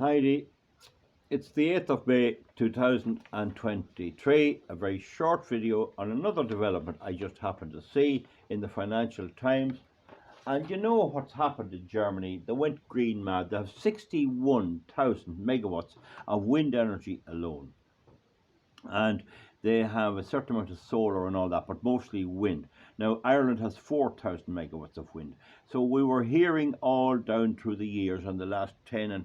Heidi, it's the 8th of May 2023, a very short video on another development I just happened to see in the Financial Times. And you know what's happened in Germany? They went green mad. They have 61,000 megawatts of wind energy alone. And they have a certain amount of solar and all that, but mostly wind. Now, Ireland has 4,000 megawatts of wind. So we were hearing all down through the years, and the last 10 and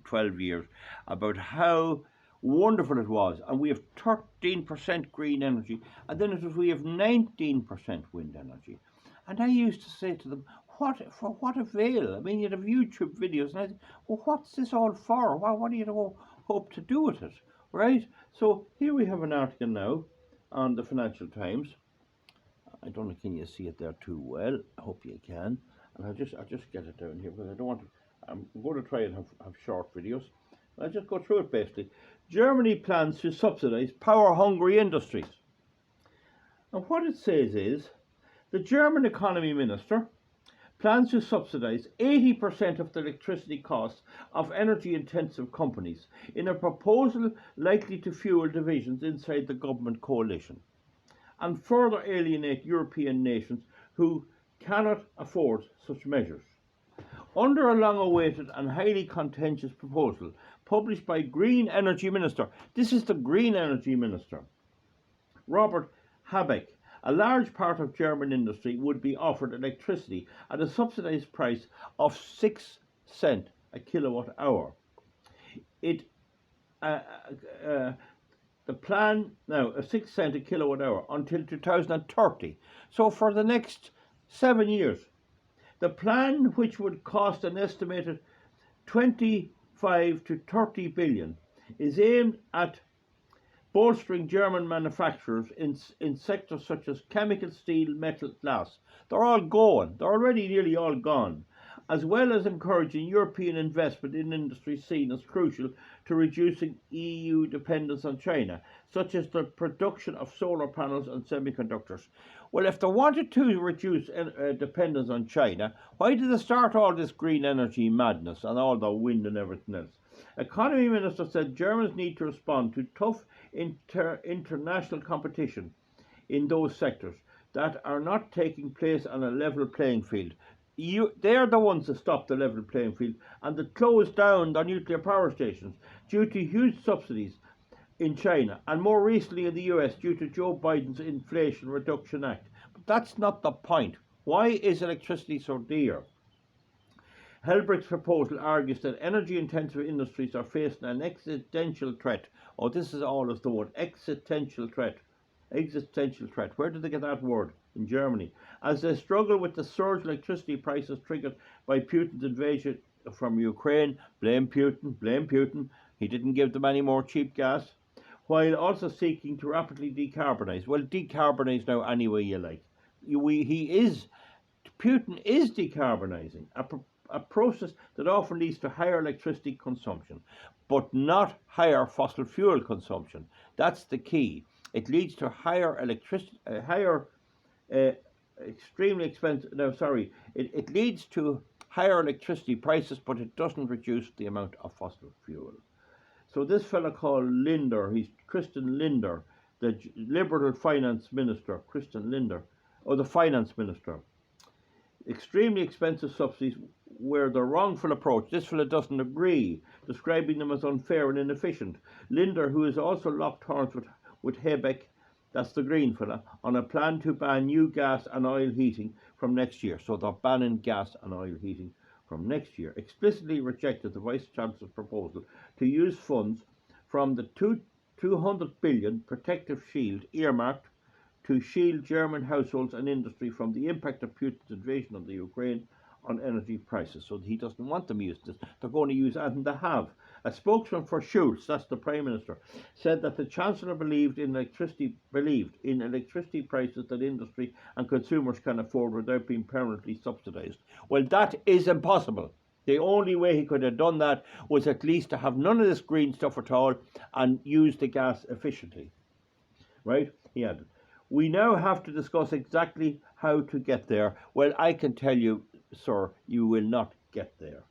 12 years, about how wonderful it was. And we have 13% green energy, and then we have 19% wind energy. And I used to say to them, for what avail? I mean, you'd have YouTube videos, and I said, well, what's this all for? What do you hope to do with it? Right? So here we have an article now on the Financial Times. I don't know, can you see it there too well? I hope you can. And I'll just get it down here because I don't want to. I'm going to try and have short videos. I'll just go through it basically. Germany plans to subsidize power-hungry industries. And what it says is the German economy minister plans to subsidize 80% of the electricity costs of energy-intensive companies in a proposal likely to fuel divisions inside the government coalition and further alienate European nations who cannot afford such measures. Under a long-awaited and highly contentious proposal published by Green Energy Minister, this is the Green Energy Minister, Robert Habeck, a large part of German industry would be offered electricity at a subsidized price of 6 cents a kilowatt hour. The plan now, 6 cents a kilowatt hour until 2030. So for the next 7 years. The plan, which would cost an estimated 25 to 30 billion, is aimed at bolstering German manufacturers in sectors such as chemical, steel, metal, glass. They're all going. They're already nearly all gone. As well as encouraging European investment in industries seen as crucial to reducing EU dependence on China, such as the production of solar panels and semiconductors. Well, if they wanted to reduce dependence on China, why did they start all this green energy madness and all the wind and everything else? Economy Minister said Germans need to respond to tough international competition in those sectors that are not taking place on a level playing field. They're the ones that stop the level playing field and that close down the nuclear power stations due to huge subsidies in China and more recently in the US due to Joe Biden's Inflation Reduction Act. But that's not the point. Why is electricity so dear? Helbrick's proposal argues that energy-intensive industries are facing an existential threat. Oh, this is always the word, existential threat. Existential threat. Where did they get that word? In Germany. As they struggle with the surge in electricity prices triggered by Putin's invasion from Ukraine. Blame Putin, blame Putin. He didn't give them any more cheap gas. While also seeking to rapidly decarbonise. Well, decarbonise now any way you like. Putin is decarbonising. A process that often leads to higher electricity consumption, but not higher fossil fuel consumption. That's the key. It leads to higher electricity, extremely expensive. No, sorry. It leads to higher electricity prices, but it doesn't reduce the amount of fossil fuel. So this fellow called Linder, he's Christian Linder, the Liberal Finance Minister, the Finance Minister. Extremely expensive subsidies were the wrongful approach. This fellow doesn't agree, describing them as unfair and inefficient. Linder, who is also locked horns with Habeck, that's the green fella, on a plan to ban new gas and oil heating from next year. So they're banning gas and oil heating from next year. Explicitly rejected the Vice Chancellor's proposal to use funds from the 200 billion protective shield earmarked to shield German households and industry from the impact of Putin's invasion of the Ukraine on energy prices. So he doesn't want them to use this. They're going to use it, and they have. A spokesman for Schulz, that's the Prime Minister, said that the Chancellor believed in electricity prices that industry and consumers can afford without being permanently subsidised. Well, that is impossible. The only way he could have done that was at least to have none of this green stuff at all and use the gas efficiently. Right? He added. We now have to discuss exactly how to get there. Well, I can tell you, sir, you will not get there.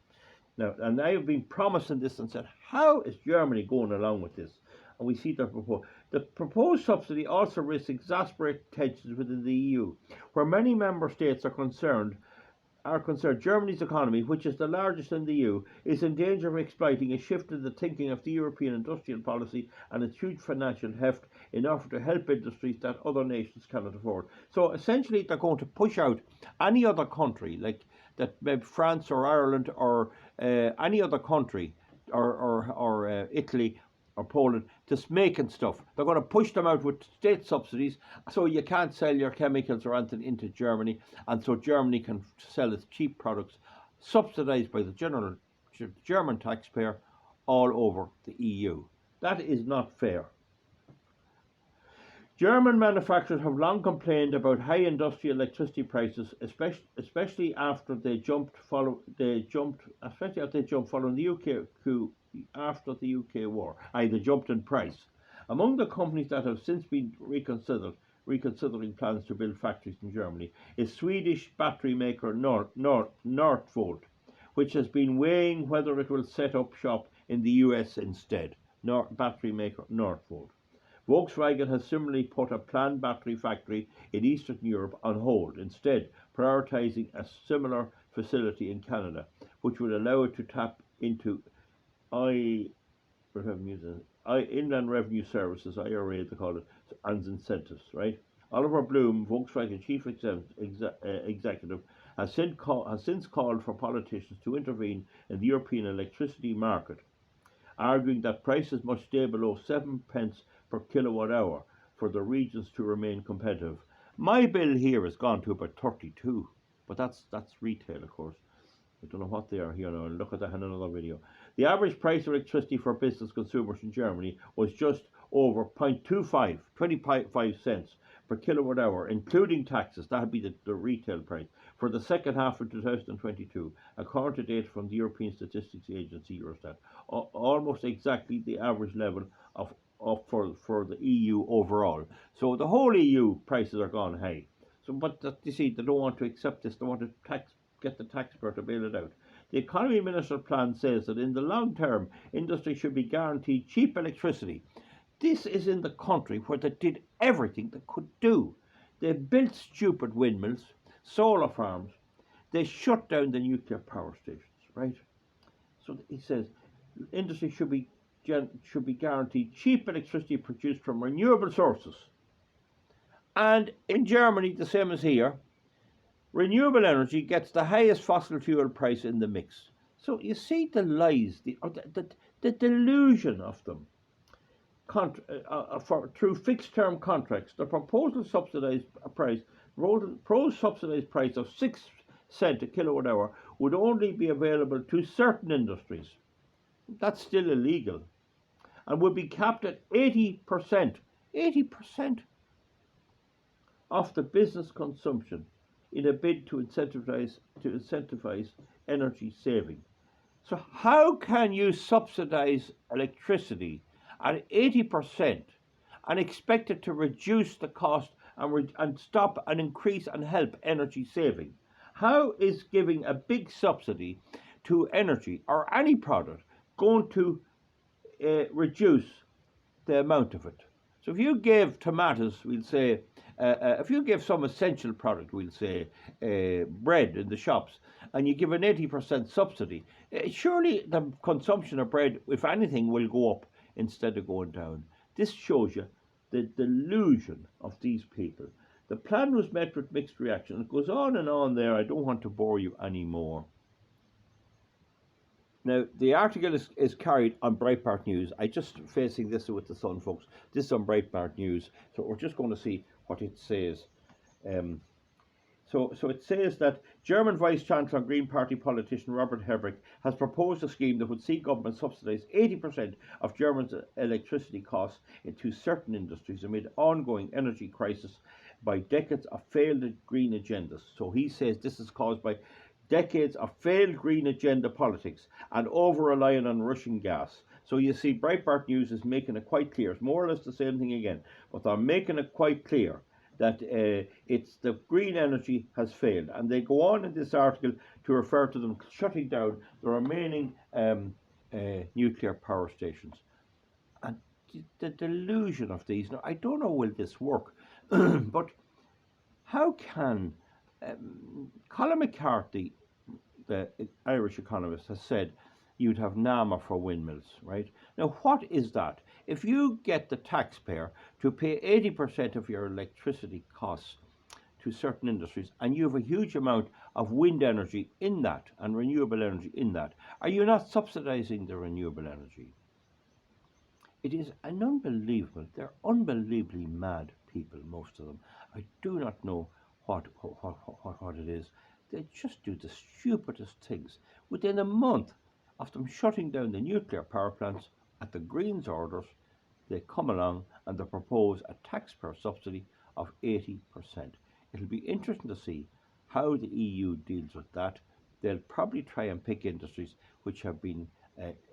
Now, and I have been promising this and said, how is Germany going along with this? And we see the proposed subsidy also risks exasperating tensions within the EU, where many member states are concerned Germany's economy, which is the largest in the EU, is in danger of exploiting a shift in the thinking of the European industrial policy and its huge financial heft in order to help industries that other nations cannot afford. So essentially, they're going to push out any other country, like that, maybe France or Ireland or any other country, or Italy or Poland, just making stuff. They're going to push them out with state subsidies, so you can't sell your chemicals or anything into Germany, and so Germany can sell its cheap products, subsidised by the German taxpayer all over the EU. That is not fair. German manufacturers have long complained about high industrial electricity prices, especially after they jumped following the UK coup after the UK war. They jumped in price. Among the companies that have since been reconsidering plans to build factories in Germany is Swedish battery maker Northvolt, which has been weighing whether it will set up shop in the US instead. Battery maker Northvolt. Volkswagen has similarly put a planned battery factory in Eastern Europe on hold, instead prioritising a similar facility in Canada, which would allow it to tap into Inland Revenue Services, IRA they call it, and incentives, right? Oliver Bloom, Volkswagen chief executive, has since called for politicians to intervene in the European electricity market, arguing that prices must stay below 7 pence per kilowatt hour for the regions to remain competitive. My bill here has gone to about 32, but that's retail, of course. I don't know what they are here now. I'll look at that in another video. The average price of electricity for business consumers in Germany was just over 25 cents per kilowatt hour, including taxes. That would be the retail price for the second half of 2022, according to data from the European Statistics Agency, Eurostat. Almost exactly the average level for the EU overall. So the whole EU prices are gone high. So, but you see, they don't want to accept this. They want to get the taxpayer to bail it out. The economy minister plan says that in the long term, industry should be guaranteed cheap electricity. This is in the country where they did everything they could do. They built stupid windmills, solar farms. They shut down the nuclear power stations, right? So he says industry should be guaranteed cheap electricity produced from renewable sources. And in Germany, the same as here, renewable energy gets the highest fossil fuel price in the mix. So you see the lies, the delusion of them. Through fixed-term contracts, the proposed subsidised price of 6 cents a kilowatt hour would only be available to certain industries. That's still illegal, and would be capped at 80% of the business consumption in a bid to incentivize energy saving. So how can you subsidize electricity at 80% and expect it to reduce the cost and stop and increase and help energy saving? How is giving a big subsidy to energy or any product going to reduce the amount of it? So if you give tomatoes, we'll say, if you give some essential product, we'll say bread in the shops, and you give an 80% subsidy, surely the consumption of bread, if anything, will go up instead of going down. This shows you the delusion of these people. The plan was met with mixed reaction. It goes on and on there. I don't want to bore you anymore. Now, the article is carried on Breitbart News. I just facing this with the sun, folks. This is on Breitbart News. So we're just going to see what it says. So it says that German Vice Chancellor and Green Party politician Robert Habeck has proposed a scheme that would see government subsidise 80% of Germany's electricity costs into certain industries amid ongoing energy crisis by decades of failed green agendas. So he says this is caused by decades of failed green agenda politics and over-reliance on Russian gas. So you see, Breitbart News is making it quite clear. It's more or less the same thing again, but they're making it quite clear that it's the green energy has failed, and they go on in this article to refer to them shutting down the remaining nuclear power stations. And the delusion of these. Now, I don't know will this work, but how can Colin McCarthy, the Irish economist, has said you'd have NAMA for windmills, right? Now, what is that? If you get the taxpayer to pay 80% of your electricity costs to certain industries, and you have a huge amount of wind energy in that and renewable energy in that, are you not subsidizing the renewable energy? It is an unbelievable, they're unbelievably mad people, most of them. I do not know what it is. They just do the stupidest things. Within a month of them shutting down the nuclear power plants at the Greens' orders, they come along and they propose a taxpayer subsidy of 80%. It'll be interesting to see how the EU deals with that. They'll probably try and pick industries which have been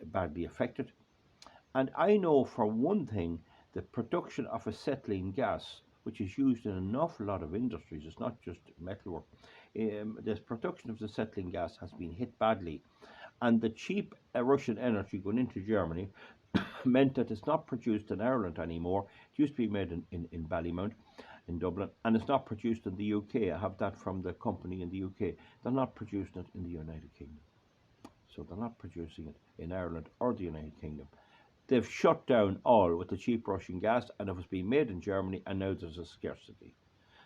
badly affected. And I know for one thing, the production of acetylene gas, which is used in an awful lot of industries, it's not just metalwork, the production of the acetylene gas has been hit badly. And the cheap Russian energy going into Germany meant that it's not produced in Ireland anymore. It used to be made in Ballymount, in Dublin, and it's not produced in the UK. I have that from the company in the UK. They're not producing it in the United Kingdom. So they're not producing it in Ireland or the United Kingdom. They've shut down all with the cheap Russian gas, and it was being made in Germany, and now there's a scarcity.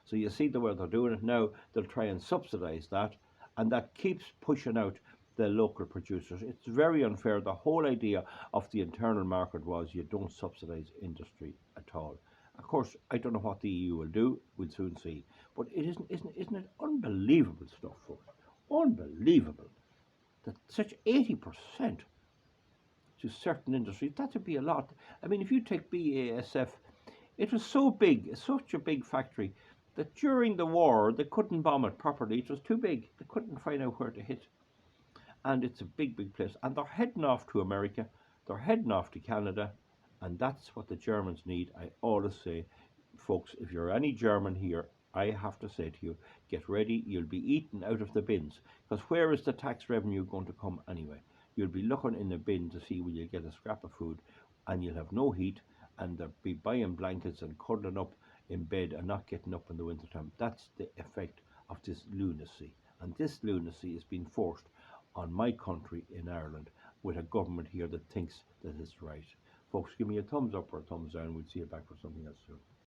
So you see the way they're doing it now. They'll try and subsidise that, and that keeps pushing out the local producers. It's very unfair. The whole idea of the internal market was you don't subsidise industry at all. Of course, I don't know what the EU will do. We'll soon see. But isn't it unbelievable stuff, folks? Unbelievable that such 80% to certain industries, that would be a lot. I mean, if you take BASF, it was so big, such a big factory, that during the war they couldn't bomb it properly. It was too big. They couldn't find out where to hit. And it's a big, big place. And they're heading off to America, they're heading off to Canada, and that's what the Germans need. I always say, folks, if you're any German here, I have to say to you, get ready, you'll be eaten out of the bins. Because where is the tax revenue going to come anyway? You'll be looking in the bin to see will you get a scrap of food, and you'll have no heat, and they'll be buying blankets and cuddling up in bed and not getting up in the wintertime. That's the effect of this lunacy. And this lunacy is being forced on my country in Ireland with a government here that thinks that it's right. Folks, give me a thumbs up or a thumbs down. We'll see you back for something else soon.